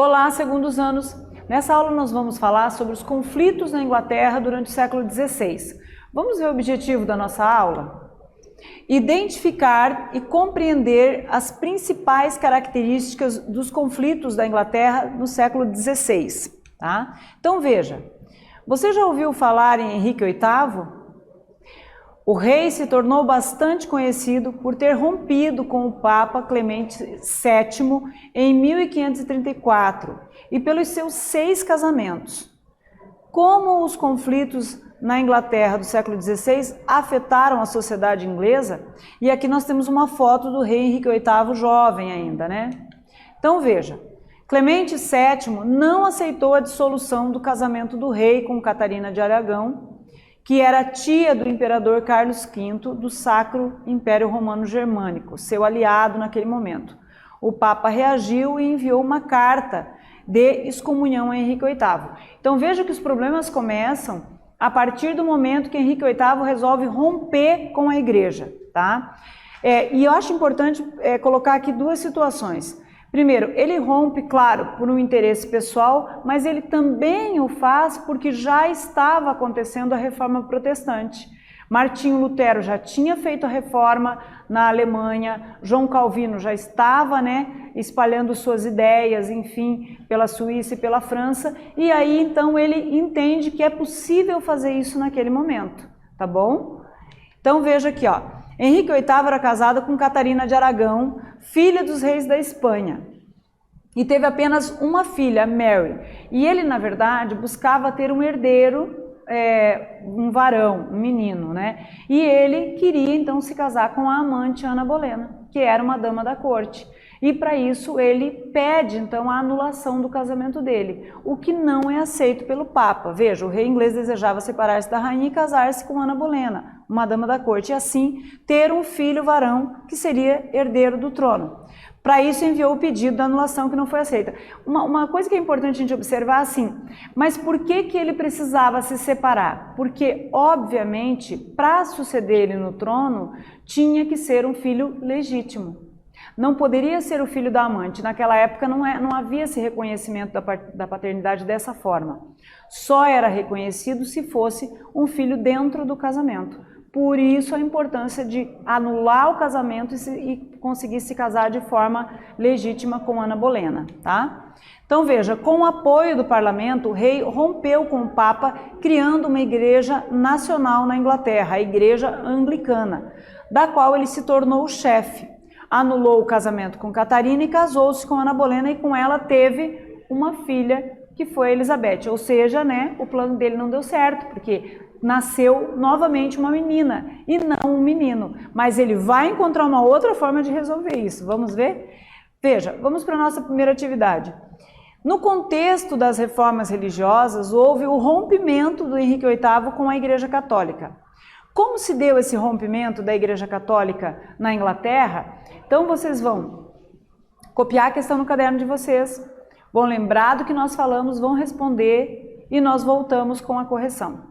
Olá, segundos anos. Nessa aula nós vamos falar sobre os conflitos na Inglaterra durante o século XVI. Vamos ver o objetivo da nossa aula? Identificar e compreender as principais características dos conflitos da Inglaterra no século XVI. Tá? Então veja, você já ouviu falar em Henrique VIII? O rei se tornou bastante conhecido por ter rompido com o Papa Clemente VII em 1534 e pelos seus 6 casamentos. Como os conflitos na Inglaterra do século XVI afetaram a sociedade inglesa? E aqui nós temos uma foto do rei Henrique VIII jovem ainda, né? Então veja, Clemente VII não aceitou a dissolução do casamento do rei com Catarina de Aragão, que era tia do imperador Carlos V do Sacro Império Romano Germânico, seu aliado naquele momento. O Papa reagiu e enviou uma carta de excomunhão a Henrique VIII. Então veja que os problemas começam a partir do momento que Henrique VIII resolve romper com a igreja. Tá? E eu acho importante colocar aqui 2 situações. Primeiro, ele rompe, claro, por um interesse pessoal, mas ele também o faz porque já estava acontecendo a reforma protestante. Martinho Lutero já tinha feito a reforma na Alemanha, João Calvino já estava, espalhando suas ideias, enfim, pela Suíça e pela França, e aí então ele entende que é possível fazer isso naquele momento, tá bom? Então veja aqui, ó. Henrique VIII era casado com Catarina de Aragão, filha dos reis da Espanha, e teve apenas uma filha, Mary. E ele, na verdade, buscava ter um herdeiro, um varão, um menino, né? E ele queria então se casar com a amante Ana Bolena, que era uma dama da corte. E para isso ele pede então a anulação do casamento dele, o que não é aceito pelo Papa. Veja, o rei inglês desejava separar-se da rainha e casar-se com Ana Bolena, uma dama da corte, e assim ter um filho varão que seria herdeiro do trono. Para isso enviou o pedido da anulação que não foi aceita. Uma coisa que é importante a gente observar assim, mas por que ele precisava se separar? Porque, obviamente, para suceder ele no trono, tinha que ser um filho legítimo. Não poderia ser o filho da amante. Naquela época não havia esse reconhecimento da paternidade dessa forma. Só era reconhecido se fosse um filho dentro do casamento. Por isso a importância de anular o casamento e conseguir se casar de forma legítima com Ana Bolena. Tá? Então veja, com o apoio do parlamento, o rei rompeu com o Papa, criando uma igreja nacional na Inglaterra, a Igreja Anglicana, da qual ele se tornou o chefe. Anulou o casamento com Catarina e casou-se com Ana Bolena, e com ela teve uma filha, que foi Elizabeth. Ou seja, o plano dele não deu certo, porque nasceu novamente uma menina e não um menino. Mas ele vai encontrar uma outra forma de resolver isso. Vamos ver? Veja, vamos para a nossa primeira atividade. No contexto das reformas religiosas, houve o rompimento do Henrique VIII com a Igreja Católica. Como se deu esse rompimento da Igreja Católica na Inglaterra? Então vocês vão copiar a questão no caderno de vocês, vão lembrar do que nós falamos, vão responder e nós voltamos com a correção.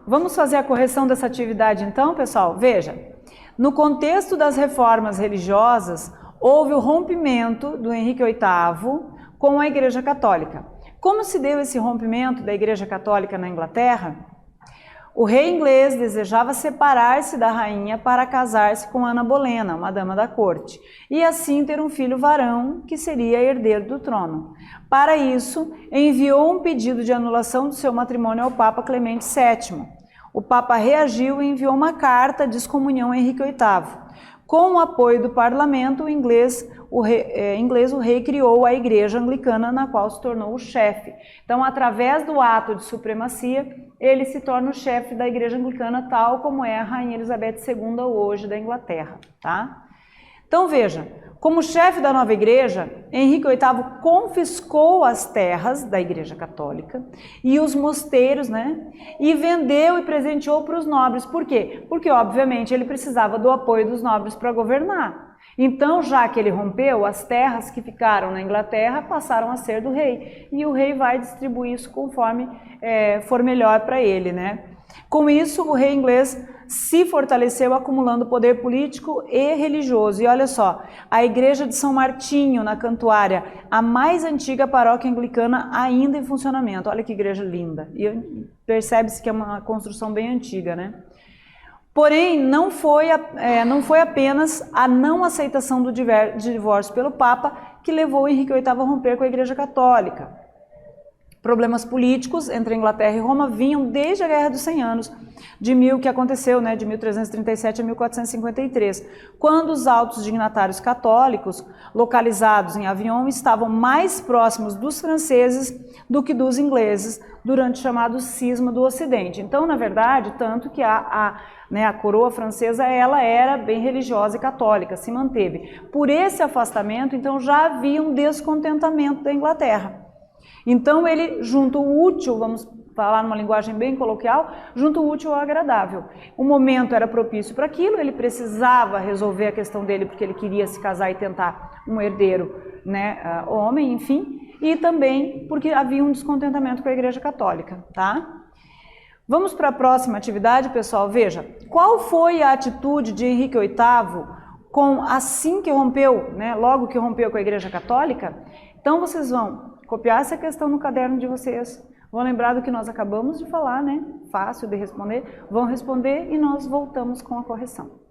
Vamos fazer a correção dessa atividade então, pessoal? Veja, no contexto das reformas religiosas, houve o rompimento do Henrique VIII com a Igreja Católica. Como se deu esse rompimento da Igreja Católica na Inglaterra? O rei inglês desejava separar-se da rainha para casar-se com Ana Bolena, uma dama da corte, e assim ter um filho varão que seria herdeiro do trono. Para isso, enviou um pedido de anulação do seu matrimônio ao Papa Clemente VII. O Papa reagiu e enviou uma carta de excomunhão a Henrique VIII. Com o apoio do parlamento o rei criou a Igreja Anglicana, na qual se tornou o chefe. Então, através do ato de supremacia, ele se torna o chefe da Igreja Anglicana, tal como é a Rainha Elizabeth II hoje da Inglaterra. Tá? Então, veja, como chefe da nova igreja, Henrique VIII confiscou as terras da Igreja Católica e os mosteiros, né? E vendeu e presenteou para os nobres. Por quê? Porque, obviamente, ele precisava do apoio dos nobres para governar. Então, já que ele rompeu, as terras que ficaram na Inglaterra passaram a ser do rei. E o rei vai distribuir isso conforme for melhor para ele, né? Com isso, o rei inglês se fortaleceu acumulando poder político e religioso. E olha só, a igreja de São Martinho, na Cantuária, a mais antiga paróquia anglicana ainda em funcionamento. Olha que igreja linda. E percebe-se que é uma construção bem antiga, né? Porém, não foi apenas a não aceitação do divórcio pelo Papa que levou Henrique VIII a romper com a Igreja Católica. Problemas políticos entre a Inglaterra e Roma vinham desde a Guerra dos 100 Anos, que aconteceu, né, de 1337 a 1453, quando os altos dignatários católicos, localizados em Avignon, estavam mais próximos dos franceses do que dos ingleses durante o chamado Cisma do Ocidente. Então, na verdade, tanto que a coroa francesa ela era bem religiosa e católica, se manteve. Por esse afastamento, então, já havia um descontentamento da Inglaterra. Então ele junta o útil, vamos falar numa linguagem bem coloquial, junta o útil ao agradável. O momento era propício para aquilo, ele precisava resolver a questão dele porque ele queria se casar e tentar um herdeiro, né, homem, enfim, e também porque havia um descontentamento com a Igreja Católica, tá? Vamos para a próxima atividade, pessoal. Veja, qual foi a atitude de Henrique VIII assim que rompeu, né, logo que rompeu com a Igreja Católica? Então vocês vão copiar essa questão no caderno de vocês, vão lembrar do que nós acabamos de falar, né? Fácil de responder, vão responder e nós voltamos com a correção.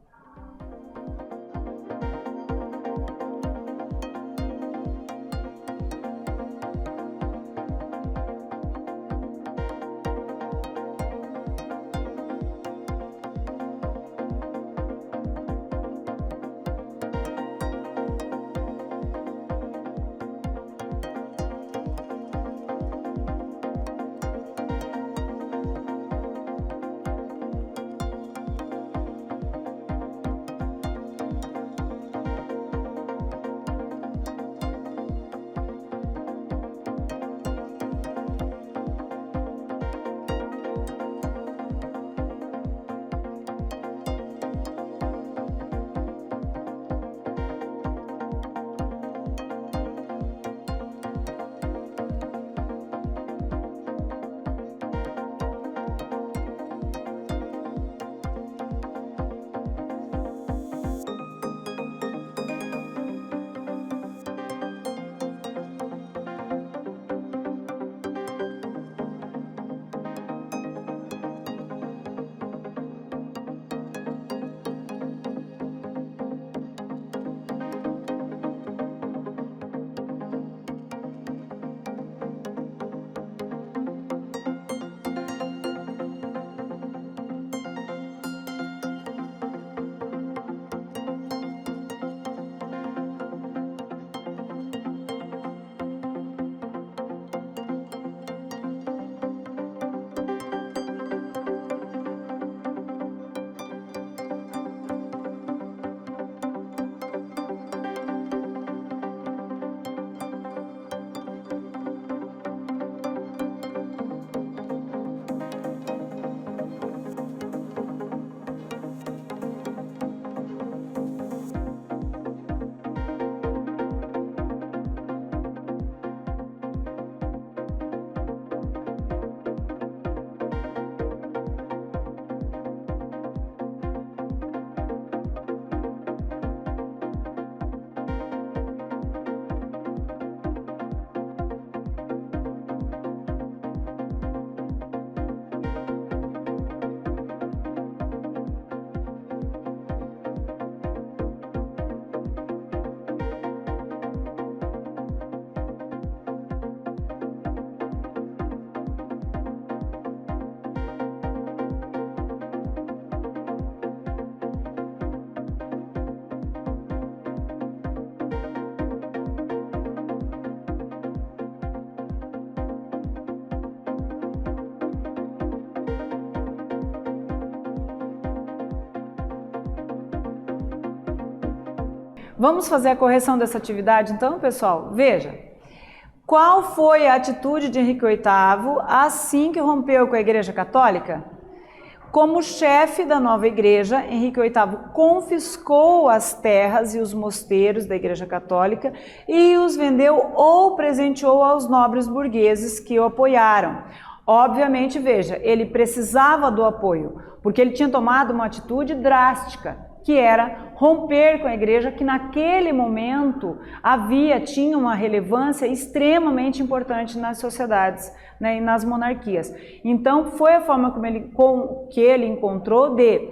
Vamos fazer a correção dessa atividade então, pessoal? Veja, qual foi a atitude de Henrique VIII assim que rompeu com a Igreja Católica? Como chefe da nova igreja, Henrique VIII confiscou as terras e os mosteiros da Igreja Católica e os vendeu ou presenteou aos nobres burgueses que o apoiaram. Obviamente, veja, ele precisava do apoio, porque ele tinha tomado uma atitude drástica, que era romper com a igreja, que naquele momento tinha uma relevância extremamente importante nas sociedades, né, e nas monarquias. Então, foi a forma que ele encontrou de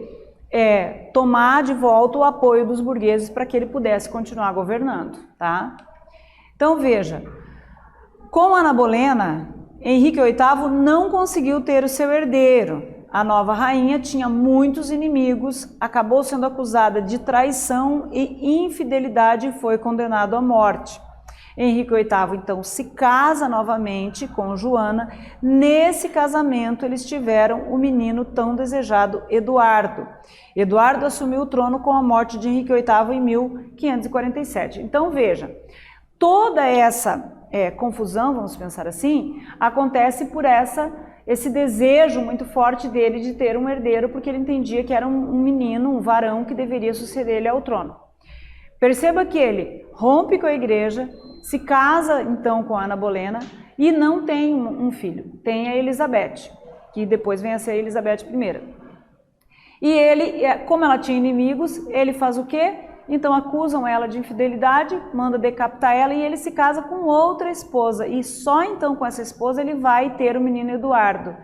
tomar de volta o apoio dos burgueses para que ele pudesse continuar governando, tá? Então, veja, com Ana Bolena, Henrique VIII não conseguiu ter o seu herdeiro. A nova rainha tinha muitos inimigos, acabou sendo acusada de traição e infidelidade e foi condenado à morte. Henrique VIII, então, se casa novamente com Joana. Nesse casamento, eles tiveram o menino tão desejado, Eduardo. Eduardo assumiu o trono com a morte de Henrique VIII em 1547. Então, veja, toda essa confusão, vamos pensar assim, acontece por esse desejo muito forte dele de ter um herdeiro, porque ele entendia que era um menino, um varão que deveria suceder ele ao trono. Perceba que ele rompe com a igreja, se casa então com Ana Bolena e não tem um filho, tem a Elizabeth, que depois vem a ser a Elizabeth I. E ele, como ela tinha inimigos, ele faz o quê? Então acusam ela de infidelidade, manda decapitar ela e ele se casa com outra esposa. E só então com essa esposa ele vai ter o menino Eduardo,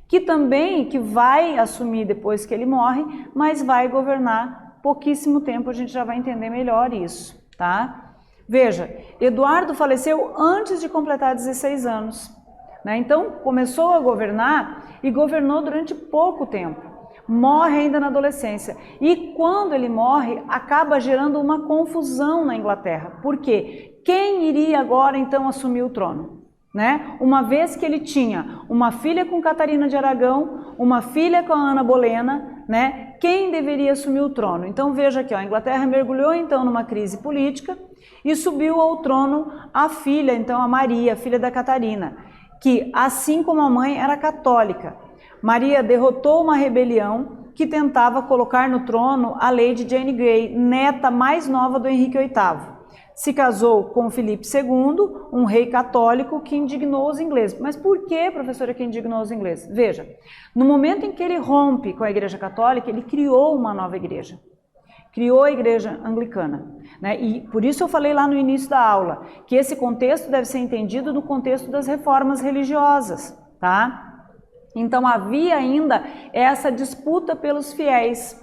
que vai assumir depois que ele morre, mas vai governar pouquíssimo tempo, a gente já vai entender melhor isso, tá? Veja, Eduardo faleceu antes de completar 16 anos, né? Então começou a governar e governou durante pouco tempo. Morre ainda na adolescência. E quando ele morre, acaba gerando uma confusão na Inglaterra. Por quê? Quem iria agora então assumir o trono? Né? Uma vez que ele tinha uma filha com Catarina de Aragão, uma filha com a Ana Bolena, né? Quem deveria assumir o trono? Então veja aqui, ó, a Inglaterra mergulhou então numa crise política e subiu ao trono a filha, então a Maria, filha da Catarina, que assim como a mãe era católica. Maria derrotou uma rebelião que tentava colocar no trono a Lady Jane Grey, neta mais nova do Henrique VIII. Se casou com Filipe II, um rei católico que indignou os ingleses. Mas por que, professora, que indignou os ingleses? Veja, no momento em que ele rompe com a Igreja Católica, ele criou uma nova igreja. Criou a Igreja Anglicana, né? E por isso eu falei lá no início da aula, que esse contexto deve ser entendido no contexto das reformas religiosas, tá? Então havia ainda essa disputa pelos fiéis.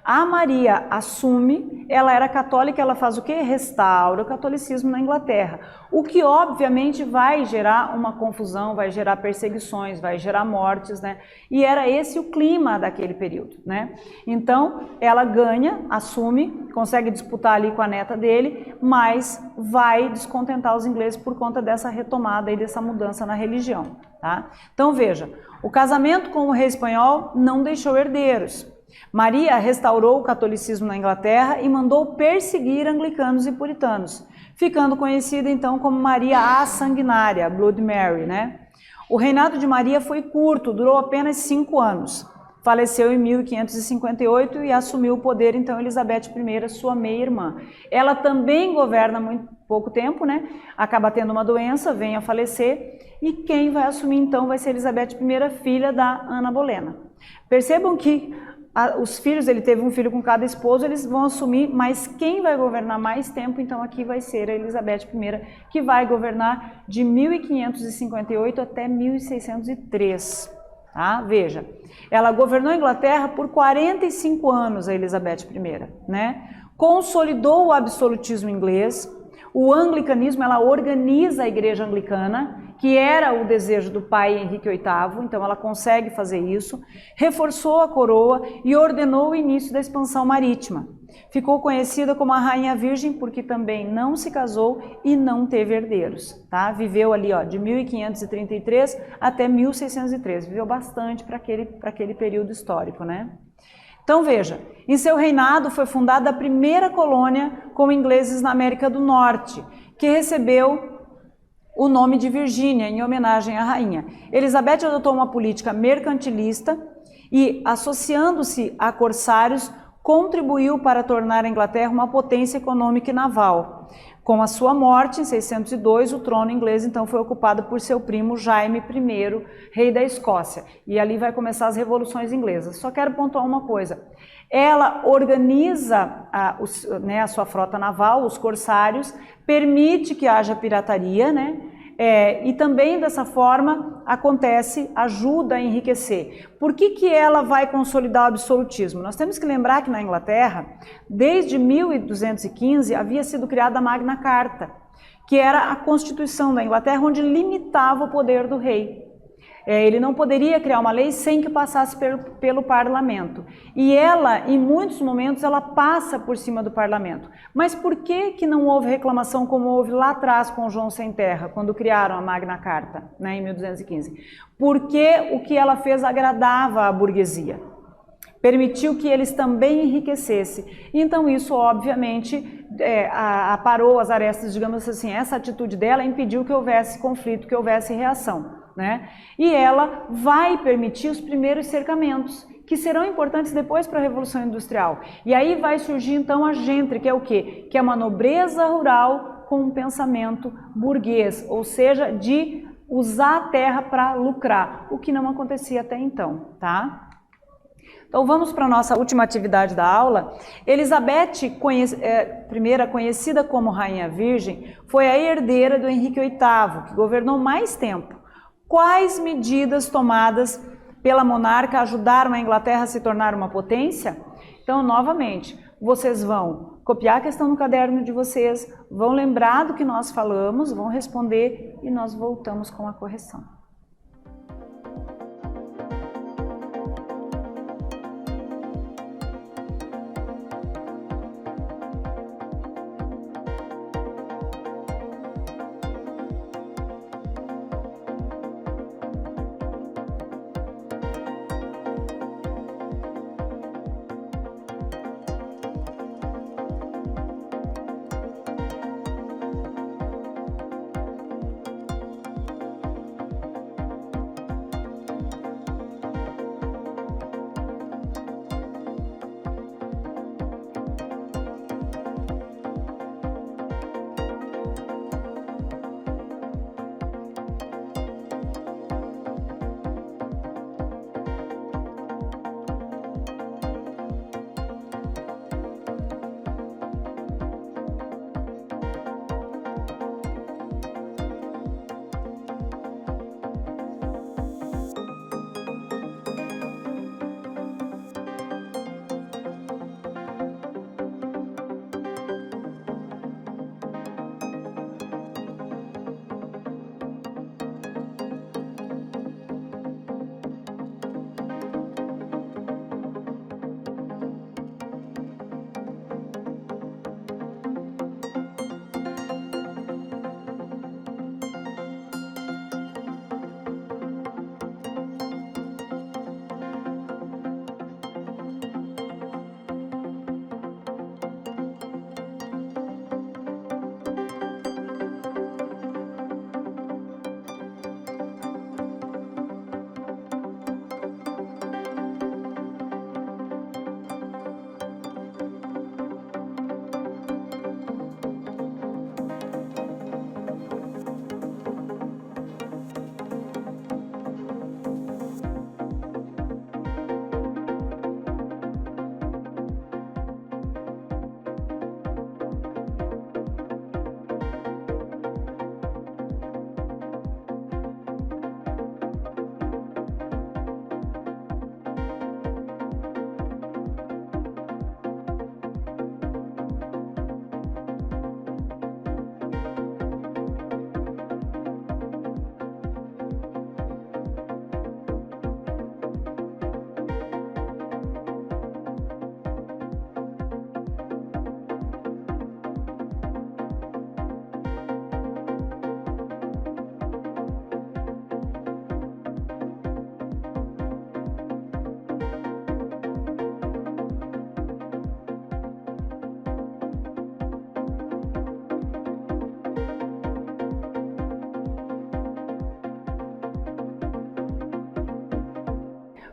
A Maria assume, ela era católica, ela faz o quê? Restaura o catolicismo na Inglaterra, o que obviamente vai gerar uma confusão, vai gerar perseguições, vai gerar mortes, né? E era esse o clima daquele período, né? Então ela ganha, assume, consegue disputar ali com a neta dele, mas vai descontentar os ingleses por conta dessa retomada e dessa mudança na religião, tá? Então veja, o casamento com o rei espanhol não deixou herdeiros. Maria restaurou o catolicismo na Inglaterra e mandou perseguir anglicanos e puritanos, ficando conhecida então como Maria a Sanguinária, Bloody Mary, né? O reinado de Maria foi curto, durou apenas 5 anos. Faleceu em 1558 e assumiu o poder então Elizabeth I, sua meia-irmã. Ela também governa muito pouco tempo, né? Acaba tendo uma doença, vem a falecer, e quem vai assumir então vai ser Elizabeth I, filha da Ana Bolena. Percebam que os filhos, ele teve um filho com cada esposo, eles vão assumir, mas quem vai governar mais tempo, então aqui vai ser a Elizabeth I, que vai governar de 1558 até 1603, tá? Veja, ela governou a Inglaterra por 45 anos, a Elizabeth I, né? Consolidou o absolutismo inglês, o anglicanismo, ela organiza a igreja anglicana, que era o desejo do pai Henrique VIII, então ela consegue fazer isso, reforçou a coroa e ordenou o início da expansão marítima. Ficou conhecida como a Rainha Virgem porque também não se casou e não teve herdeiros, tá? Viveu ali, ó, de 1533 até 1613, viveu bastante para aquele período histórico, né? Então veja, em seu reinado foi fundada a primeira colônia com ingleses na América do Norte, que recebeu o nome de Virgínia, em homenagem à rainha. Elizabeth adotou uma política mercantilista e, associando-se a corsários, contribuiu para tornar a Inglaterra uma potência econômica e naval. Com a sua morte, em 602, o trono inglês então foi ocupado por seu primo Jaime I, rei da Escócia. E ali vai começar as revoluções inglesas. Só quero pontuar uma coisa. Ela organiza a sua frota naval, os corsários, permite que haja pirataria, né? E também dessa forma ajuda a enriquecer. Por que ela vai consolidar o absolutismo? Nós temos que lembrar que na Inglaterra, desde 1215, havia sido criada a Magna Carta, que era a Constituição da Inglaterra, onde limitava o poder do rei. Ele não poderia criar uma lei sem que passasse pelo parlamento. E ela, em muitos momentos, ela passa por cima do parlamento. Mas por que não houve reclamação como houve lá atrás com João Sem Terra, quando criaram a Magna Carta, né, em 1215? Porque o que ela fez agradava à burguesia. Permitiu que eles também enriquecessem. Então isso, obviamente, aparou as arestas, digamos assim, essa atitude dela impediu que houvesse conflito, que houvesse reação. Né? E ela vai permitir os primeiros cercamentos, que serão importantes depois para a Revolução Industrial. E aí vai surgir então a gente, que é o quê? Que é uma nobreza rural com um pensamento burguês, ou seja, de usar a terra para lucrar, o que não acontecia até então, tá? Então vamos para a nossa última atividade da aula. Elizabeth, primeira conhecida como Rainha Virgem, foi a herdeira do Henrique VIII, que governou mais tempo. Quais medidas tomadas pela monarca ajudaram a Inglaterra a se tornar uma potência? Então, novamente, vocês vão copiar a questão no caderno de vocês, vão lembrar do que nós falamos, vão responder e nós voltamos com a correção.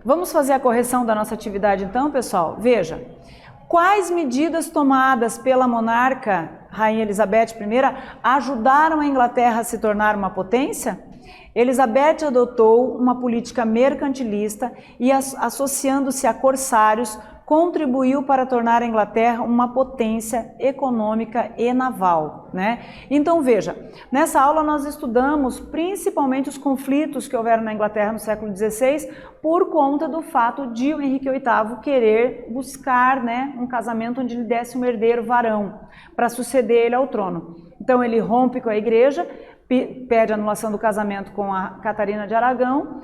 Vamos fazer a correção da nossa atividade então, pessoal? Veja, quais medidas tomadas pela monarca Rainha Elizabeth I ajudaram a Inglaterra a se tornar uma potência? Elizabeth adotou uma política mercantilista e, associando-se a corsários, contribuiu para tornar a Inglaterra uma potência econômica e naval, né? Então veja, nessa aula nós estudamos principalmente os conflitos que houveram na Inglaterra no século XVI por conta do fato de o Henrique VIII querer buscar, né, um casamento onde lhe desse um herdeiro varão para suceder ele ao trono. Então ele rompe com a igreja, pede anulação do casamento com a Catarina de Aragão,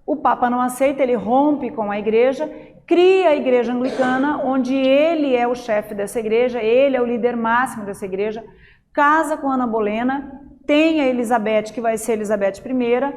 o Papa não aceita, ele rompe com a igreja, cria a igreja anglicana, onde ele é o chefe dessa igreja, ele é o líder máximo dessa igreja, casa com Ana Bolena, tem a Elizabeth, que vai ser Elizabeth I,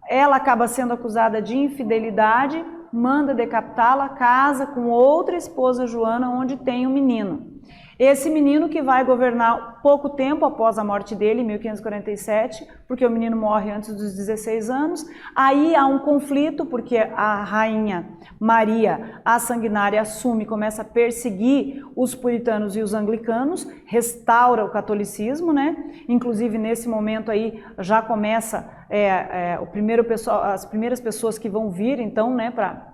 ela acaba sendo acusada de infidelidade, manda decapitá-la, casa com outra esposa, Joana, onde tem um menino. Esse menino que vai governar pouco tempo após a morte dele, em 1547, porque o menino morre antes dos 16 anos. Aí há um conflito, porque a rainha Maria, a sanguinária, assume, começa a perseguir os puritanos e os anglicanos, restaura o catolicismo, né? Inclusive nesse momento aí já começa as primeiras pessoas que vão vir, então, né, para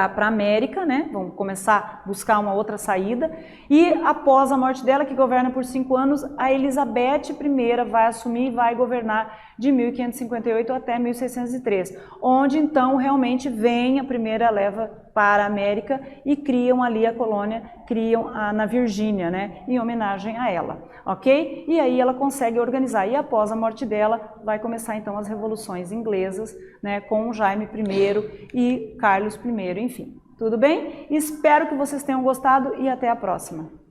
a América, né? Vão começar a buscar uma outra saída, e após a morte dela, que governa por 5 anos, a Elizabeth I vai assumir e vai governar de 1558 até 1603, onde então realmente vem a primeira leva para a América e criam ali a colônia, criam na Virgínia, né? Em homenagem a ela, ok? E aí ela consegue organizar, e após a morte dela vai começar então as revoluções inglesas, né? Com Jaime I e Carlos I, enfim. Tudo bem? Espero que vocês tenham gostado e até a próxima.